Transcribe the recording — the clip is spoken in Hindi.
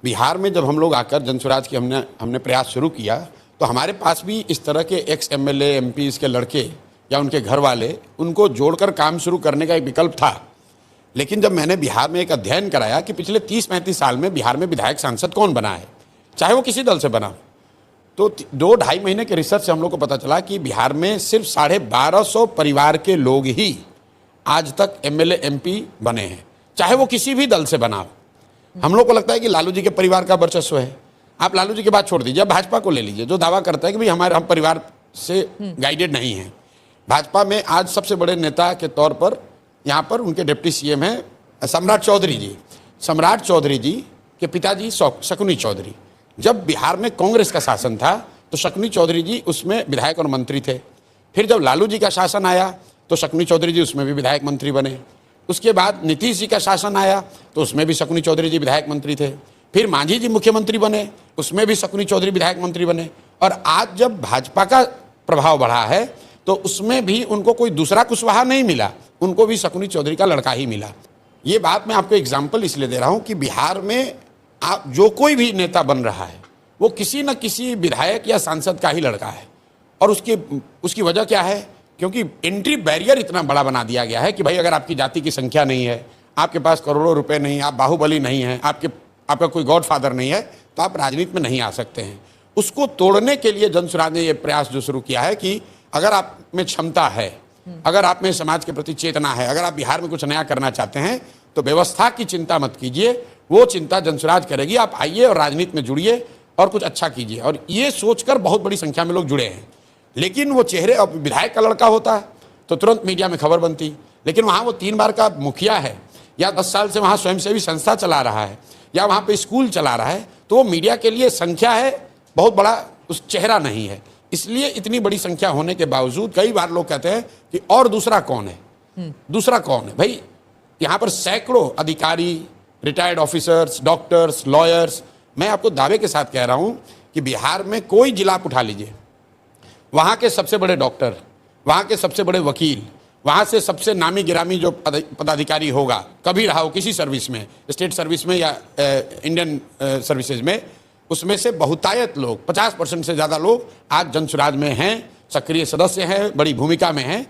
बिहार में जब हम लोग आकर जनसुराज की हमने प्रयास शुरू किया तो हमारे पास भी इस तरह के एक्स एमएलए एमपी के लड़के या उनके घर वाले, उनको जोड़कर काम शुरू करने का एक विकल्प था। लेकिन जब मैंने बिहार में एक अध्ययन कराया कि पिछले 30-35 साल में बिहार में विधायक सांसद कौन बना है, चाहे वो किसी दल से बना, तो 2-2.5 महीने के रिसर्च से हम लोग को पता चला कि बिहार में सिर्फ 1250 परिवार के लोग ही आज तक एमएलए एमपी बने हैं, चाहे वो किसी भी दल से बना हो। हम लोग को लगता है कि लालू जी के परिवार का वर्चस्व है। आप लालू जी की बात छोड़ दीजिए, भाजपा को ले लीजिए, जो दावा करता है कि भाई हम परिवार से गाइडेड नहीं हैं। भाजपा में आज सबसे बड़े नेता के तौर पर यहाँ पर उनके डिप्टी सीएम हैं सम्राट चौधरी जी। सम्राट चौधरी जी के पिताजी शकुनी चौधरी। जब बिहार में कांग्रेस का शासन था तो शकुनी चौधरी जी उसमें विधायक और मंत्री थे। फिर जब लालू जी का शासन आया तो शकुनी चौधरी जी उसमें भी विधायक मंत्री बने। उसके बाद नीतीश जी का शासन आया तो उसमें भी शकुनी चौधरी जी विधायक मंत्री थे। फिर मांझी जी मुख्यमंत्री बने, उसमें भी शकुनी चौधरी विधायक मंत्री बने। और आज जब भाजपा का प्रभाव बढ़ा है तो उसमें भी उनको कोई दूसरा कुशवाहा नहीं मिला, उनको भी शकुनी चौधरी का लड़का ही मिला। ये बात मैं आपको एग्जाम्पल इसलिए दे रहा हूँ कि बिहार में आप जो कोई भी नेता बन रहा है वो किसी न किसी विधायक या सांसद का ही लड़का है। और उसकी वजह क्या है? क्योंकि एंट्री बैरियर इतना बड़ा बना दिया गया है कि भाई अगर आपकी जाति की संख्या नहीं है, आपके पास करोड़ों रुपए नहीं, आप बाहुबली नहीं हैं, आपका कोई गॉडफादर नहीं है, तो आप राजनीति में नहीं आ सकते हैं। उसको तोड़ने के लिए जनसुराज ने ये प्रयास जो शुरू किया है कि अगर आप में क्षमता है, अगर आप में समाज के प्रति चेतना है, अगर आप बिहार में कुछ नया करना चाहते हैं तो व्यवस्था की चिंता मत कीजिए, वो चिंता जनसुराज करेगी। आप आइए और राजनीति में जुड़िए और कुछ अच्छा कीजिए। और ये सोचकर बहुत बड़ी संख्या में लोग जुड़े हैं। लेकिन वो चेहरे, अब विधायक का लड़का होता तो तुरंत मीडिया में खबर बनती, लेकिन वहाँ वो 3 बार का मुखिया है या 10 साल से वहाँ स्वयंसेवी संस्था चला रहा है या वहाँ पे स्कूल चला रहा है, तो वो मीडिया के लिए संख्या है, बहुत बड़ा उस चेहरा नहीं है। इसलिए इतनी बड़ी संख्या होने के बावजूद कई बार लोग कहते हैं कि और दूसरा कौन है, दूसरा कौन है? भाई यहाँ पर सैकड़ों अधिकारी, रिटायर्ड ऑफिसर्स, डॉक्टर्स, लॉयर्स, मैं आपको दावे के साथ कह रहा हूँ कि बिहार में कोई जिला आप उठा लीजिए, वहाँ के सबसे बड़े डॉक्टर, वहाँ के सबसे बड़े वकील, वहाँ से सबसे नामी गिरामी जो पदाधिकारी होगा, कभी रहा हो किसी सर्विस में, स्टेट सर्विस में या इंडियन सर्विसेज में, उसमें से बहुतायत लोग, 50% से ज़्यादा लोग आज जनसुराज में हैं, सक्रिय सदस्य हैं, बड़ी भूमिका में हैं।